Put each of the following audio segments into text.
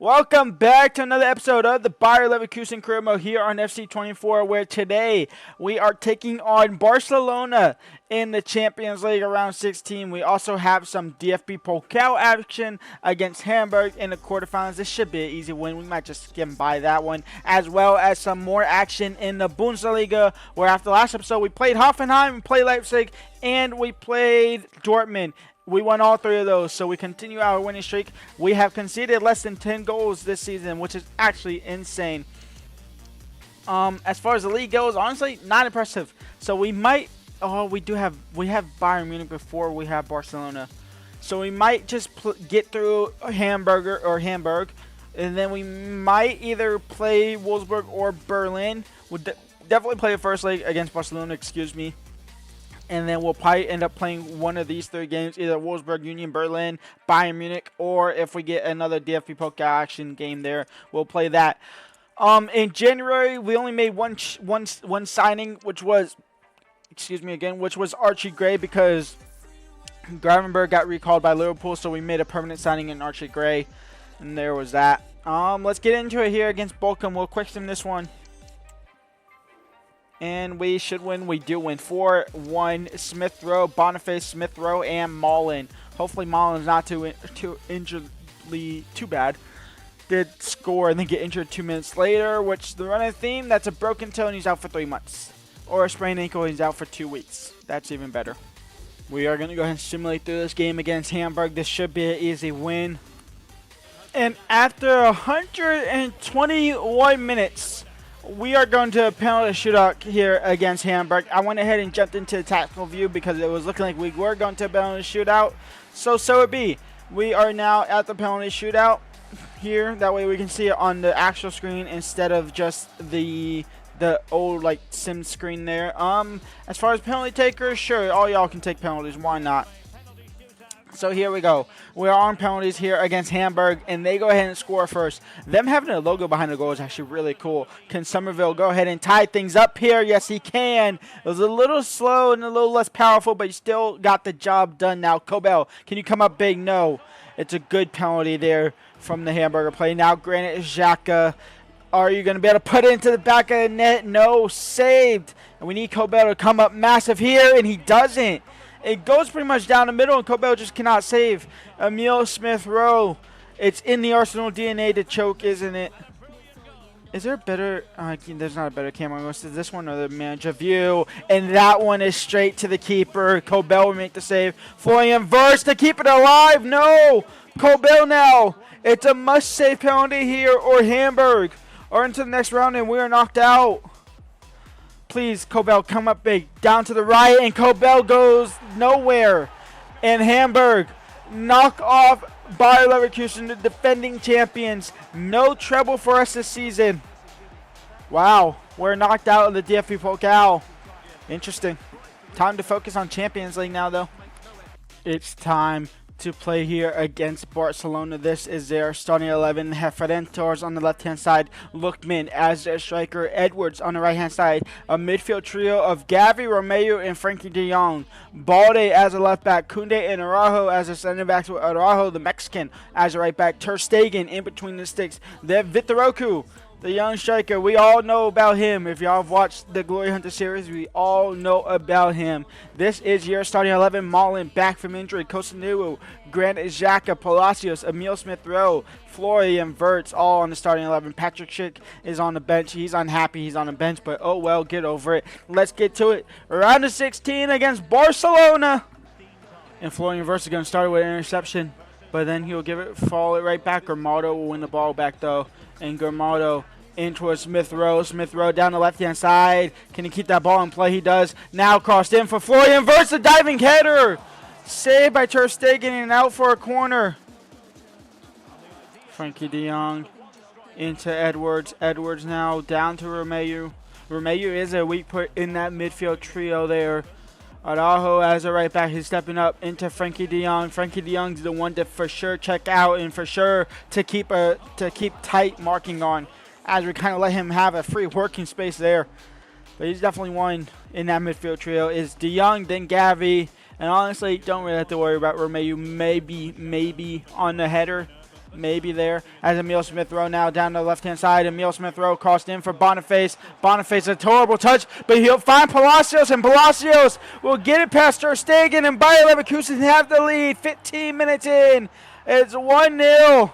Welcome back to another episode of the Bayern Leverkusen Career Mode here on FC24, where today we are taking on Barcelona in the Champions League round 16. We also have some DFB Pokal action against Hamburg in the quarterfinals. This should be an easy win. We might just skim by that one, as well as some more action in the Bundesliga, where after the last episode we played Hoffenheim, we played Leipzig, and we played Dortmund. We won all three of those, so we continue our winning streak. We have conceded less than 10 goals this season, which is actually insane. As far as the league goes, honestly, not impressive. So we might, we have Bayern Munich before we have Barcelona. So we might just get through Hamburg, and then we might either play Wolfsburg or Berlin. We'll definitely play the first leg against Barcelona, and then we'll probably end up playing one of these three games, either Wolfsburg, Union Berlin, Bayern Munich, or if we get another DFB Pokal action game there, we'll play that. In January, we only made one signing, which was, which was Archie Gray, because Gravenberg got recalled by Liverpool, so we made a permanent signing in Archie Gray, and there was that. Let's get into it here against Bochum. We'll quick sim this one. And we should win. We do win 4-1. Smith Rowe, Boniface, Smith Rowe, and Mullen. Hopefully Mullen's not too bad. Did score and then get injured 2 minutes later, which the running theme, that's a broken toe and he's out for 3 months. Or a sprained ankle and he's out for 2 weeks. That's even better. We are going to go ahead and simulate through this game against Hamburg. This should be an easy win. And after 121 minutes, we are going to a penalty shootout here against Hamburg. I went ahead and jumped into the tactical view because it was looking like we were going to a penalty shootout. So it be. We are now at the penalty shootout here. That way we can see it on the actual screen instead of just the old sim screen there. As far as penalty takers, sure, all y'all can take penalties. Why not? So here we go. We are on penalties here against Hamburg, and they go ahead and score first. Them having a logo behind the goal is actually really cool. Can Somerville go ahead and tie things up here? Yes, he can. It was a little slow and a little less powerful, but he still got the job done now. Kobel, can you come up big? No. It's a good penalty there from the Hamburger play. Now, Granit Xhaka. Are you going to be able to put it into the back of the net? No. Saved. And we need Kobel to come up massive here, and he doesn't. It goes pretty much down the middle, and Kobel just cannot save. Emil Smith Rowe. It's in the Arsenal DNA to choke, isn't it? Is there a better... there's not a better camera. Is this one or the manager view? And that one is straight to the keeper. Kobel will make the save. Florian Wirtz to keep it alive. No! Kobel now. It's a must-save penalty here, or Hamburg are into the next round, and we are knocked out. Please, Kobel, come up big. Down to the right, and Kobel goes nowhere. And Hamburg knock off Bayer Leverkusen, the defending champions. No trouble for us this season. Wow, we're knocked out of the DFB Pokal. Interesting. Time to focus on Champions League now, though. It's time to play here against Barcelona. This is their starting 11. They have Ferran Torres on the left-hand side, Lookman as their striker, Edwards on the right-hand side, a midfield trio of Xavi, Romeo, and Frankie de Jong, Balde as a left back, Koundé and Araujo as a center backs, with Araujo, the Mexican, as a right back, Ter Stegen in between the sticks. They have Vitor, the young striker. We all know about him. If y'all have watched the Glory Hunter series, we all know about him. This is your starting 11. Mullen back from injury. Kosunu, Granit Xhaka, Palacios, Emil Smith Rowe, Florian Wirtz, all on the starting 11. Patrick Schick is on the bench. He's unhappy he's on the bench, but oh well, get over it. Let's get to it. Round of 16 against Barcelona. And Florian Wirtz is going to start with an interception, but then he'll fall it right back. Grimaldo will win the ball back, though. And Grimaldo in towards Smith Rowe. Smith Rowe down the left-hand side. Can he keep that ball in play? He does. Now crossed in for Florian Wirtz, the diving header. Saved by Ter Stegen and out for a corner. Frankie de Jong into Edwards. Edwards now down to Romeo. Romeo is a weak point in that midfield trio there. Araujo as a right back, he's stepping up into Frankie de Jong. Frankie de Jong's the one to for sure check out and for sure to keep tight marking on, as we kind of let him have a free working space there. But he's definitely one in that midfield trio. Is de Jong, then Xavi, and honestly, don't really have to worry about Romeo. Maybe on the header, maybe there. As Emil Smith-Rowe now down the left-hand side. Emil Smith-Rowe crossed in for Boniface. Boniface, a terrible touch, but he'll find Palacios, and Palacios will get it past Ter Stegen, and Bayer Leverkusen have the lead. 15 minutes in. It's 1-0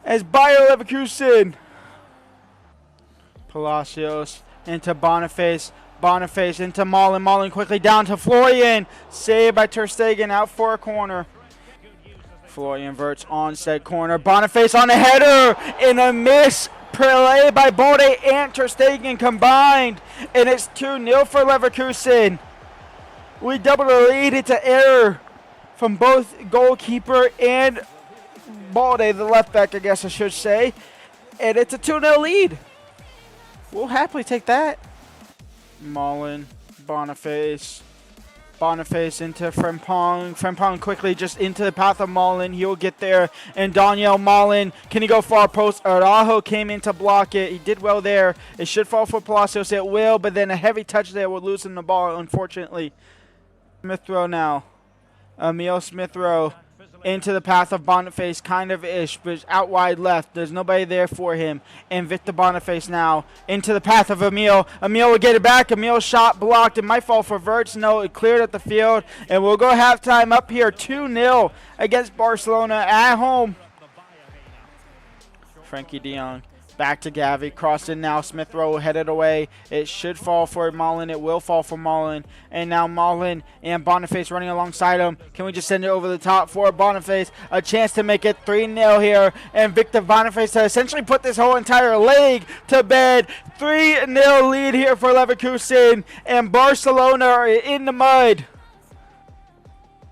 as Bayer Leverkusen. Palacios into Boniface. Boniface into Malen. Malen quickly down to Florian. Saved by Ter Stegen out for a corner. Florian Wirtz on said corner. Boniface on a header and a miss play by Bode and Ter Stegen combined. And it's 2-0 for Leverkusen. We double the lead. It's an error from both goalkeeper and Bode, the left back, I guess I should say. And it's a 2-0 lead. We'll happily take that. Malen, Boniface. Boniface into Frimpong. Frimpong quickly just into the path of Malen. He'll get there. And Daniel Malen, can he go far post? Araujo came in to block it. He did well there. It should fall for Palacios. It will, but then a heavy touch there will loosen the ball, unfortunately. Smith-Rowe now. Emil Smith-Rowe into the path of Boniface, kind of ish, but out wide left. There's nobody there for him. And Victor Boniface now into the path of Emil. Emil will get it back. Emil's shot blocked. It might fall for Wirtz. No, it cleared at the field. And we'll go halftime up here 2-0 against Barcelona at home. Frankie de Jong back to Gavi. Crossed in now. Smith-Rowe headed away. It should fall for Malen. It will fall for Malen. And now Malen and Boniface running alongside him. Can we just send it over the top for Boniface? A chance to make it 3-0 here. And Victor Boniface to essentially put this whole entire league to bed. 3-0 lead here for Leverkusen. And Barcelona are in the mud.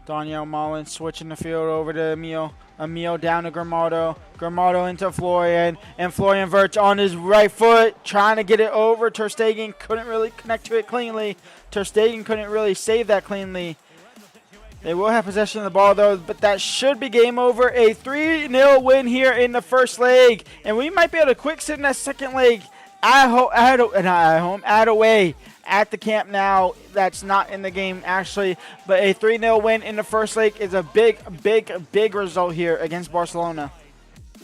Daniel Malen switching the field over to Emil. Emil down to Gramado. Gramado into Florian. And Florian Wirtz on his right foot trying to get it over. Ter Stegen couldn't really connect to it cleanly. Ter Stegen couldn't really save that cleanly. They will have possession of the ball, though, but that should be game over. A 3-0 win here in the first leg. And we might be able to quick sit in that second leg at away. At the camp now, that's not in the game actually, but a 3-0 win in the first leg is a big result here against Barcelona.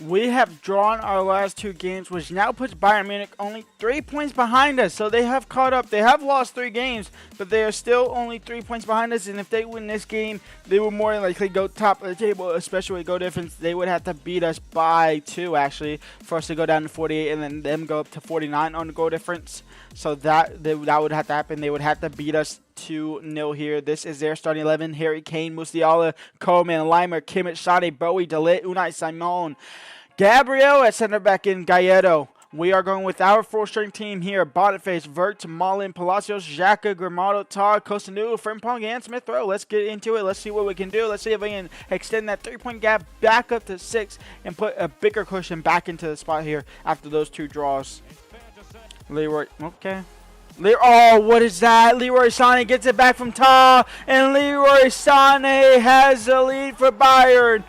We have drawn our last two games, which now puts Bayern Munich only 3 points behind us. So they have caught up. They have lost 3 games, but they are still only 3 points behind us. And if they win this game, they will more than likely go top of the table, especially with goal difference. They would have to beat us by 2, actually, for us to go down to 48 and then them go up to 49 on the goal difference. So that would have to happen. They would have to beat us 2-0 here. This is their starting 11. Harry Kane, Musiala, Coleman, Limer, Kimmich, Sade, Bowie, De Ligt, Unai Simon, Gabriel at center back in Gallardo. We are going with our full-strength team here. Boniface, Wirtz, Malen, Palacios, Xhaka, Gramado, Tar, Costanu, Frimpong, and Smith-Rowe. Let's get into it. Let's see what we can do. Let's see if we can extend that 3-point gap back up to 6 and put a bigger cushion back into the spot here after those 2 draws. Leroy, okay. Oh, what is that? Leroy Sané gets it back from Tar, and Leroy Sané has the lead for Bayern.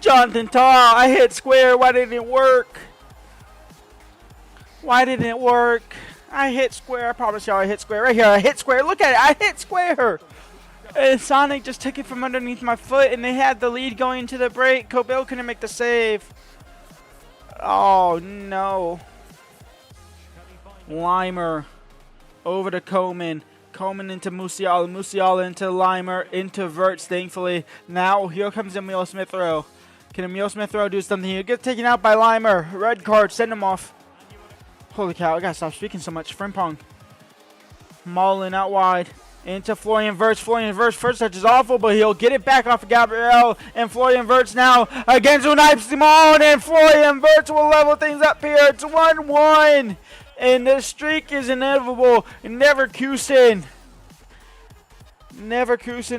Jonathan Tar, I hit square. Why didn't it work? Why didn't it work? I hit square. I promise y'all I hit square. Right here, I hit square. Look at it. I hit square. And Sonic just took it from underneath my foot, and they had the lead going into the break. Kobel couldn't make the save. Oh, no. Limer over to Coleman. Coleman into Musiala. Musiala into Limer. Into Wirtz, thankfully. Now, here comes Emil Smith-Rowe. Can Emil Smith-Rowe do something? He'll get taken out by Limer. Red card. Send him off. Holy cow. I gotta stop speaking so much. Frimpong. Malen out wide. Into Florian Wirtz. Florian Wirtz first touch is awful, but he'll get it back off of Gabriel. And Florian Wirtz now against Unai Simon. And Florian Wirtz will level things up here. It's 1-1. And the streak is inevitable. Leverkusen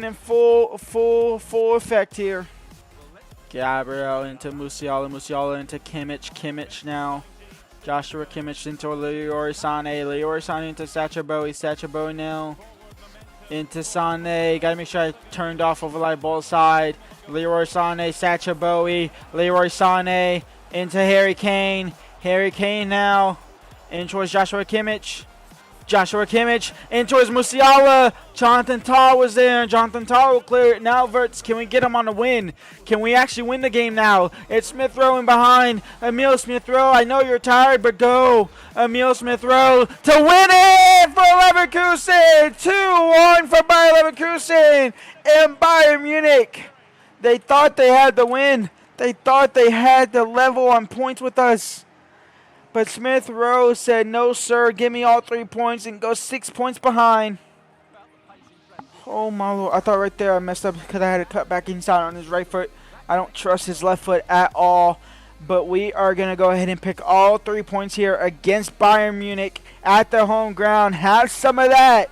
in full effect here. Gabriel into Musiala. Musiala into Kimmich. Kimmich now. Joshua Kimmich into Leroy Sané. Leroy Sané into Sacha Bowie. Sacha Bowie now. Into Sané. Gotta make sure I turned off overlap ball side. Leroy Sané. Sacha Bowie. Leroy Sané into Harry Kane. Harry Kane now. In towards Joshua Kimmich. Joshua Kimmich in towards Musiala. Jonathan Tah was there. Jonathan Tah will clear it. Now Verts, can we get him on a win? Can we actually win the game now? It's Smith Rowe in behind. Emil Smith Rowe, I know you're tired, but go. Emil Smith Rowe to win it for Leverkusen. 2-1 for Bayern Leverkusen and Bayern Munich. They thought they had the win. They thought they had the level on points with us. But Smith Rowe said, no, sir, give me all 3 points and go 6 points behind. Oh, my Lord. I thought right there I messed up because I had to cut back inside on his right foot. I don't trust his left foot at all. But we are going to go ahead and pick all 3 points here against Bayern Munich at their home ground. Have some of that.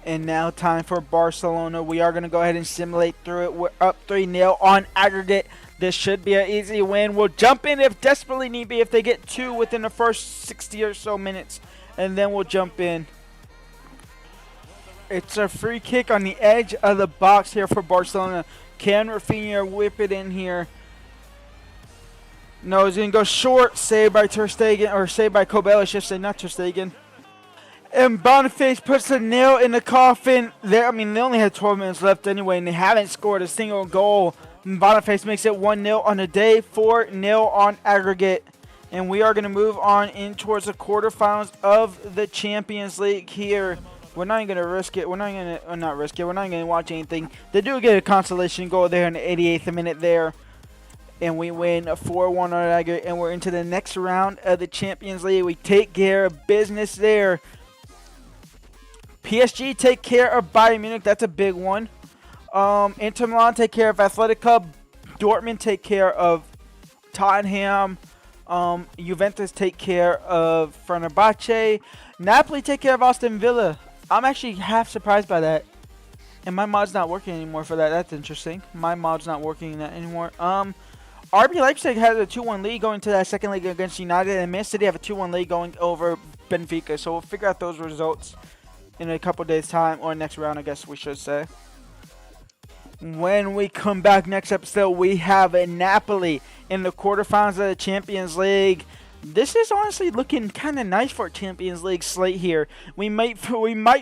And now time for Barcelona. We are going to go ahead and simulate through it. We're up 3-0 on aggregate. This should be an easy win. We'll jump in if desperately need be, if they get 2 within the first 60 or so minutes. And then we'll jump in. It's a free kick on the edge of the box here for Barcelona. Can Rafinha whip it in here? No, he's going to go short. Saved by Ter Stegen, or saved by Kobel, I should say, not Ter Stegen. And Boniface puts a nail in the coffin. They only had 12 minutes left anyway, and they haven't scored a single goal. Boniface makes it 1-0 on the day, 4-0 on aggregate. And we are going to move on in towards the quarterfinals of the Champions League here. We're not even going to risk it. We're not going to not risk it. We're not going to watch anything. They do get a consolation goal there in the 88th minute there. And we win a 4-1 on aggregate. And we're into the next round of the Champions League. We take care of business there. PSG take care of Bayern Munich. That's a big one. Inter Milan take care of Athletic Club. Dortmund take care of Tottenham. Juventus take care of Fenerbahce. Napoli take care of Aston Villa. I'm actually half surprised by that. And my mod's not working anymore for that. That's interesting. My mod's not working that anymore. RB Leipzig has a 2-1 lead going to that second leg against United. And Man City have a 2-1 lead going over Benfica. So we'll figure out those results in a couple days' time. Or next round, I guess we should say. When we come back next episode, we have a Napoli in the quarterfinals of the Champions League. This is honestly looking kind of nice for a Champions League slate here. We might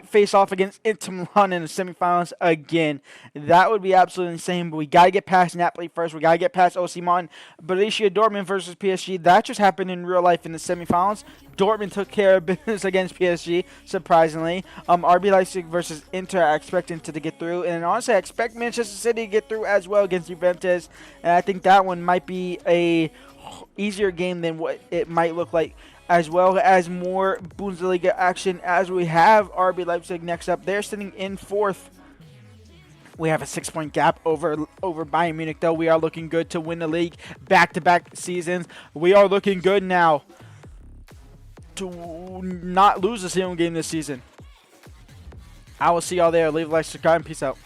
face off against Inter Milan in the semifinals again. That would be absolutely insane. But we gotta get past Napoli first. We gotta get past Osimhen. Borussia Dortmund versus PSG. That just happened in real life in the semifinals. Dortmund took care of business against PSG, surprisingly. RB Leipzig versus Inter, I expect Inter to get through. And honestly, I expect Manchester City to get through as well against Juventus. And I think that one might be a easier game than what it might look like, as well as more Bundesliga action as we have RB Leipzig next up. They're sitting in 4th. We have a 6-point gap over Bayern Munich, though. We are looking good to win the league back-to-back seasons. We are looking good now to not lose a single game this season. I will see y'all there. Leave a like, subscribe, and peace out.